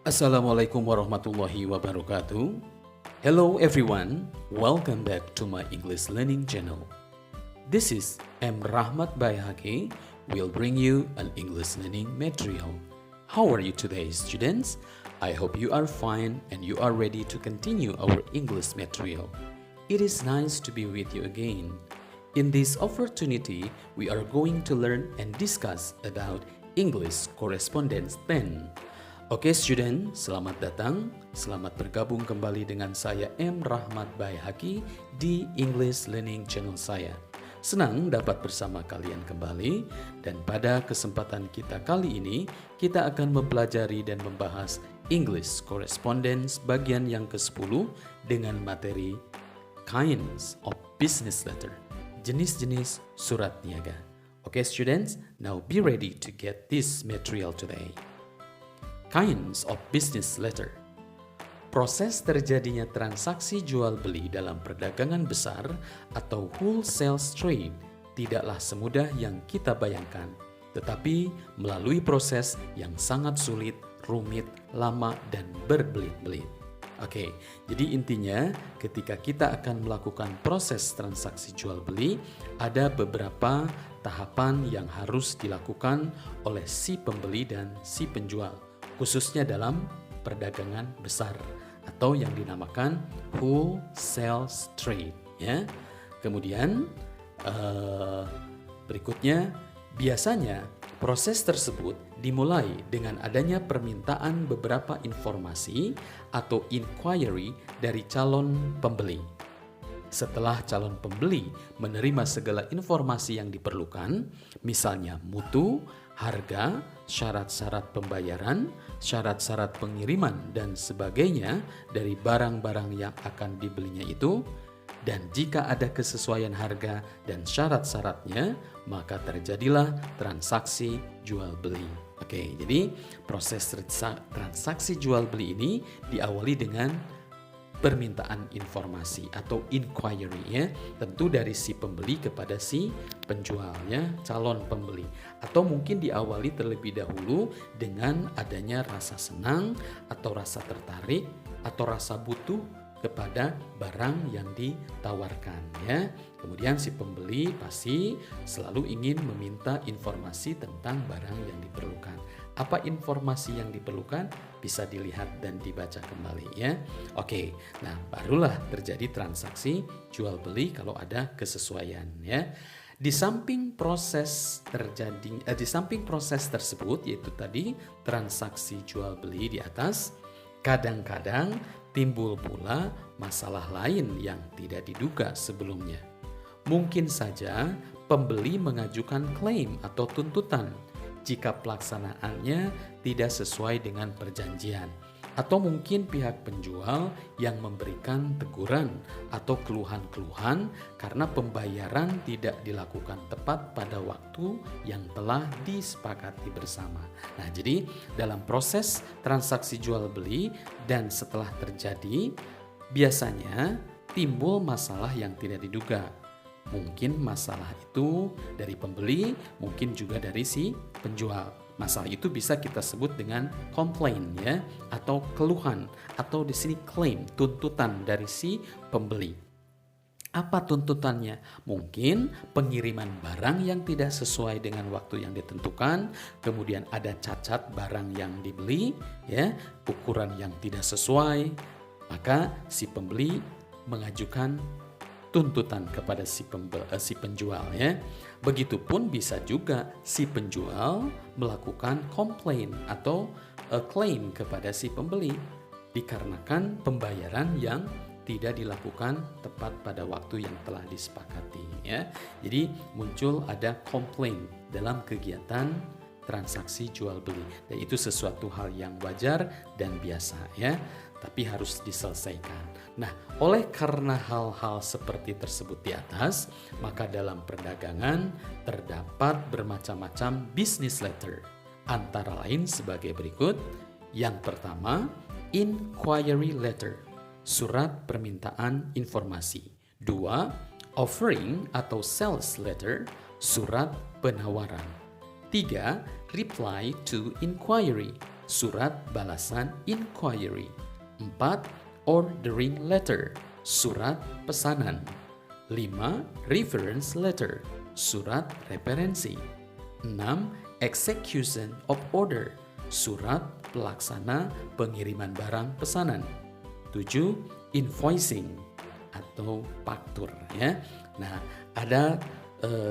Assalamualaikum warahmatullahi wabarakatuh. Hello everyone, welcome back to my English learning channel. This is M. Rahmat Bayhaqi will bring you an English learning material. How are you today, students? I hope you are fine and you are ready to continue our English material. It is nice to be with you again. In this opportunity, we are going to learn and discuss about English correspondence pen. Oke student, selamat datang, selamat bergabung kembali dengan saya M. Rahmat Bayhaqi di English Learning Channel saya. Senang dapat bersama kalian kembali dan pada kesempatan kita kali ini kita akan mempelajari dan membahas English Correspondence bagian yang ke-10 dengan materi Kinds of Business Letter, jenis-jenis surat niaga. Oke students, now be ready to get this material today. Kinds of business letter. Proses terjadinya transaksi jual beli dalam perdagangan besar atau wholesale trade tidaklah semudah yang kita bayangkan, tetapi melalui proses yang sangat sulit, rumit, lama, dan berbelit-belit. Oke, jadi intinya ketika kita akan melakukan proses transaksi jual beli, ada beberapa tahapan yang harus dilakukan oleh si pembeli dan si penjual, khususnya dalam perdagangan besar atau yang dinamakan wholesale trade ya. Kemudian berikutnya biasanya proses tersebut dimulai dengan adanya permintaan beberapa informasi atau inquiry dari calon pembeli. Setelah calon pembeli menerima segala informasi yang diperlukan, misalnya mutu, harga, syarat-syarat pembayaran, syarat-syarat pengiriman, dan sebagainya dari barang-barang yang akan dibelinya itu, dan jika ada kesesuaian harga dan syarat-syaratnya, maka terjadilah transaksi jual beli. Oke, jadi proses transaksi jual beli ini diawali dengan permintaan informasi atau inquiry ya, tentu dari si pembeli kepada si penjualnya, calon pembeli, atau mungkin diawali terlebih dahulu dengan adanya rasa senang atau rasa tertarik atau rasa butuh kepada barang yang ditawarkan ya. Kemudian si pembeli pasti selalu ingin meminta informasi tentang barang yang diperlukan. Apa informasi yang diperlukan bisa dilihat dan dibaca kembali ya. Oke, nah barulah terjadi transaksi jual beli kalau ada kesesuaian ya. Di samping proses tersebut yaitu tadi transaksi jual beli di atas, kadang-kadang timbul pula masalah lain yang tidak diduga sebelumnya. Mungkin saja pembeli mengajukan klaim atau tuntutan jika pelaksanaannya tidak sesuai dengan perjanjian, atau mungkin pihak penjual yang memberikan teguran atau keluhan-keluhan karena pembayaran tidak dilakukan tepat pada waktu yang telah disepakati bersama. Nah, jadi dalam proses transaksi jual beli dan setelah terjadi, biasanya timbul masalah yang tidak diduga. Mungkin masalah itu dari pembeli, mungkin juga dari si penjual. Masalah itu bisa kita sebut dengan complaint ya, atau keluhan, atau di sini claim, tuntutan dari si pembeli. Apa tuntutannya? Mungkin pengiriman barang yang tidak sesuai dengan waktu yang ditentukan, kemudian ada cacat barang yang dibeli ya, ukuran yang tidak sesuai, maka si pembeli mengajukan tuntutan kepada si penjual ya. Begitupun bisa juga si penjual melakukan komplain atau klaim kepada si pembeli dikarenakan pembayaran yang tidak dilakukan tepat pada waktu yang telah disepakati ya. Jadi muncul ada komplain dalam kegiatan transaksi jual beli, dan itu sesuatu hal yang wajar dan biasa ya, tapi harus diselesaikan. Nah, oleh karena hal-hal seperti tersebut di atas, maka dalam perdagangan terdapat bermacam-macam business letter, antara lain sebagai berikut. Yang pertama, inquiry letter, surat permintaan informasi. 2. Offering atau sales letter, surat penawaran. 3. Reply to inquiry, surat balasan inquiry. 4. Ordering letter, surat pesanan. 5. Reference letter, surat referensi. 6. Execution of order, surat pelaksana pengiriman barang pesanan. 7. Invoicing atau faktur ya. Nah, ada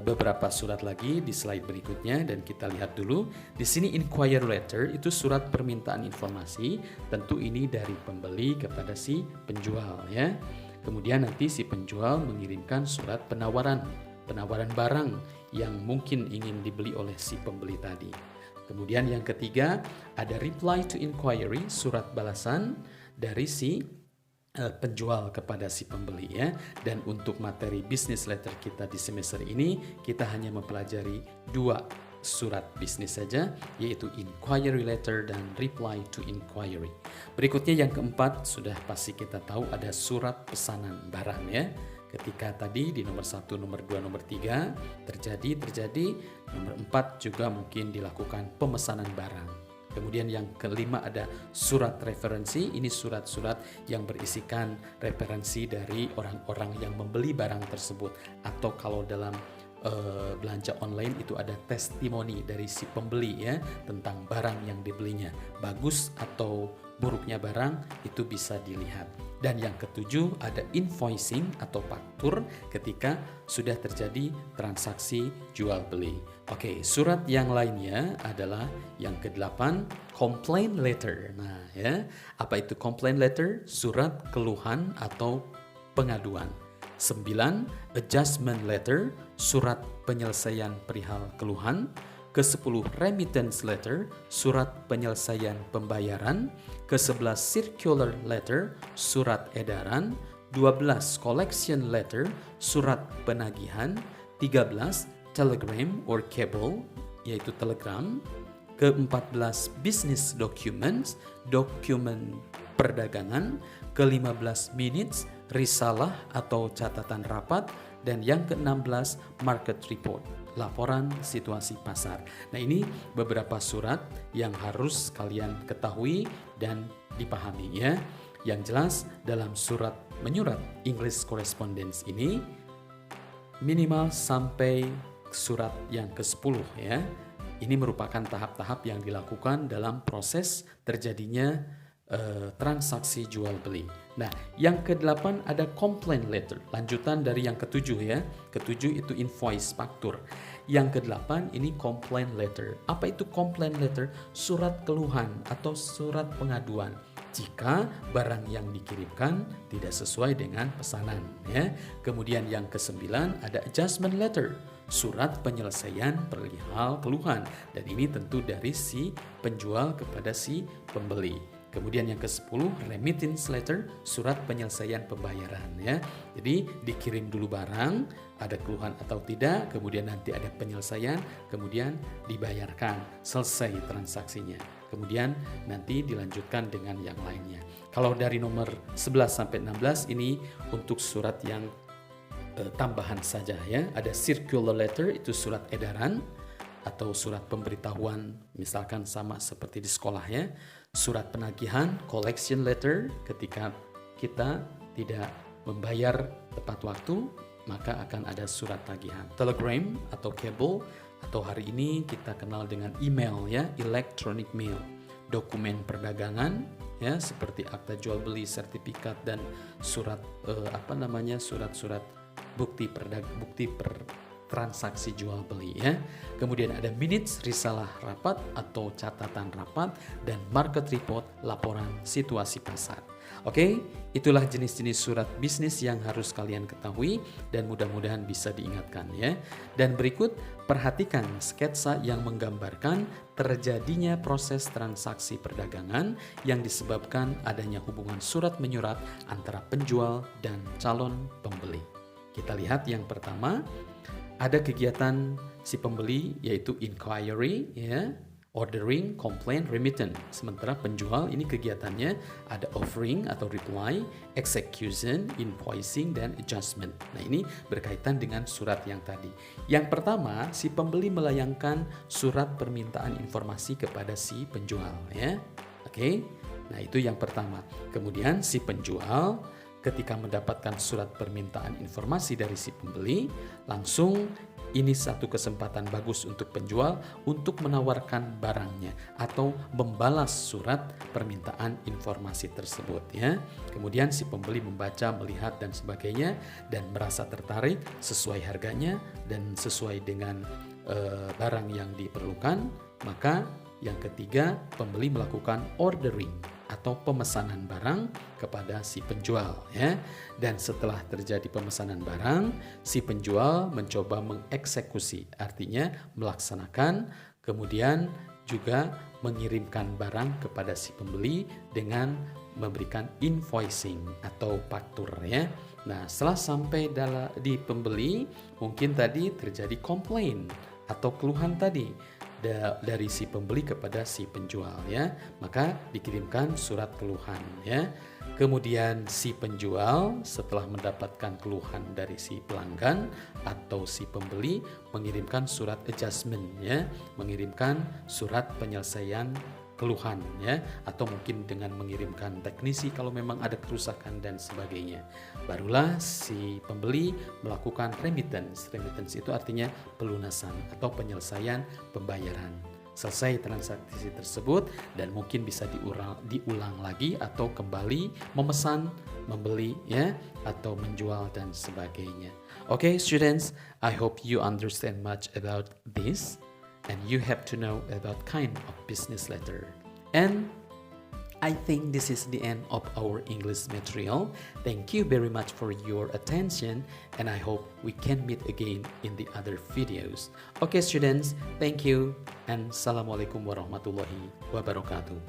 beberapa surat lagi di slide berikutnya dan kita lihat dulu. Di sini inquiry letter itu surat permintaan informasi, tentu ini dari pembeli kepada si penjual ya. Kemudian nanti si penjual mengirimkan surat penawaran barang yang mungkin ingin dibeli oleh si pembeli tadi. Kemudian yang ketiga ada reply to inquiry, surat balasan dari si penjual kepada si pembeli ya. Dan untuk materi business letter kita di semester ini kita hanya mempelajari 2 surat bisnis saja, yaitu inquiry letter dan reply to inquiry. Berikutnya yang keempat sudah pasti kita tahu ada surat pesanan barang ya. Ketika tadi di nomor 1, nomor 2, nomor 3 terjadi, nomor 4 juga mungkin dilakukan pemesanan barang. Kemudian yang kelima ada surat referensi, ini surat-surat yang berisikan referensi dari orang-orang yang membeli barang tersebut. Atau kalau dalam belanja online itu ada testimoni dari si pembeli ya tentang barang yang dibelinya. Bagus atau buruknya barang itu bisa dilihat. Dan yang ketujuh ada invoicing atau faktur ketika sudah terjadi transaksi jual beli. Oke, surat yang lainnya adalah yang ke-8 complaint letter. Nah, ya, apa itu complaint letter? Surat keluhan atau pengaduan. 9 adjustment letter, surat penyelesaian perihal keluhan. Ke-10 remittance letter, surat penyelesaian pembayaran. Ke-11 circular letter, surat edaran. 12 collection letter, surat penagihan. 13 telegram or cable, yaitu telegram. Ke-14 business documents, dokumen perdagangan. Ke-15 minutes, risalah atau catatan rapat. Dan yang ke-16 market report, laporan situasi pasar. Nah, ini beberapa surat yang harus kalian ketahui dan dipahami ya. Yang jelas dalam surat menyurat English correspondence ini minimal sampai surat yang ke-10 ya. Ini merupakan tahap-tahap yang dilakukan dalam proses terjadinya transaksi jual beli. Nah, yang ke-8 ada complaint letter, lanjutan dari yang ke-7 ya. Ke-7 itu invoice, faktur. Yang ke-8 ini complaint letter. Apa itu complaint letter? Surat keluhan atau surat pengaduan jika barang yang dikirimkan tidak sesuai dengan pesanan ya. Kemudian yang ke-9 ada adjustment letter, surat penyelesaian perihal keluhan, dan ini tentu dari si penjual kepada si pembeli. Kemudian yang ke-10 remittance letter, surat penyelesaian pembayaran ya. Jadi dikirim dulu barang, ada keluhan atau tidak, kemudian nanti ada penyelesaian, kemudian dibayarkan, selesai transaksinya. Kemudian nanti dilanjutkan dengan yang lainnya. Kalau dari nomor 11 sampai 16 ini untuk surat yang tambahan saja ya. Ada circular letter, itu surat edaran atau surat pemberitahuan, misalkan sama seperti di sekolah ya. Surat penagihan, collection letter, ketika kita tidak membayar tepat waktu, maka akan ada surat tagihan. Telegram atau cable, atau hari ini kita kenal dengan email ya, electronic mail. Dokumen perdagangan ya, seperti akta jual beli, sertifikat, dan surat surat-surat bukti transaksi jual beli ya. Kemudian ada minutes, risalah rapat atau catatan rapat, dan market report, laporan situasi pasar. Oke, itulah jenis-jenis surat bisnis yang harus kalian ketahui dan mudah-mudahan bisa diingatkan ya. Dan berikut perhatikan sketsa yang menggambarkan terjadinya proses transaksi perdagangan yang disebabkan adanya hubungan surat menyurat antara penjual dan calon pembeli. Kita lihat yang pertama, ada kegiatan si pembeli yaitu inquiry ya, ordering, complaint, remittance. Sementara penjual ini kegiatannya ada offering atau reply, execution, invoicing, dan adjustment. Nah, ini berkaitan dengan surat yang tadi. Yang pertama, si pembeli melayangkan surat permintaan informasi kepada si penjual, ya. Oke. Nah, itu yang pertama. Kemudian si penjual ketika mendapatkan surat permintaan informasi dari si pembeli, langsung ini satu kesempatan bagus untuk penjual untuk menawarkan barangnya atau membalas surat permintaan informasi tersebut, ya. Kemudian si pembeli membaca, melihat dan sebagainya dan merasa tertarik sesuai harganya dan sesuai dengan barang yang diperlukan, maka yang ketiga, pembeli melakukan ordering atau pemesanan barang kepada si penjual, ya. Dan setelah terjadi pemesanan barang, si penjual mencoba mengeksekusi, artinya melaksanakan, kemudian juga mengirimkan barang kepada si pembeli dengan memberikan invoicing atau faktur, ya. Nah, setelah sampai di pembeli, mungkin tadi terjadi komplain atau keluhan tadi dari si pembeli kepada si penjual, ya, maka dikirimkan surat keluhan, ya. Kemudian si penjual setelah mendapatkan keluhan dari si pelanggan atau si pembeli mengirimkan surat adjustment, ya, mengirimkan surat penyelesaian keluhan, ya, atau mungkin dengan mengirimkan teknisi kalau memang ada kerusakan dan sebagainya. Barulah si pembeli melakukan remittance. Remittance itu artinya pelunasan atau penyelesaian pembayaran. Selesai transaksi tersebut dan mungkin bisa diulang lagi atau kembali memesan, membeli, ya, atau menjual dan sebagainya. Okay, students, I hope you understand much about this. And you have to know about kind of business letter. And I think this is the end of our English material. Thank you very much for your attention, and I hope we can meet again in the other videos. Okay, students, thank you, and Assalamualaikum warahmatullahi wabarakatuh.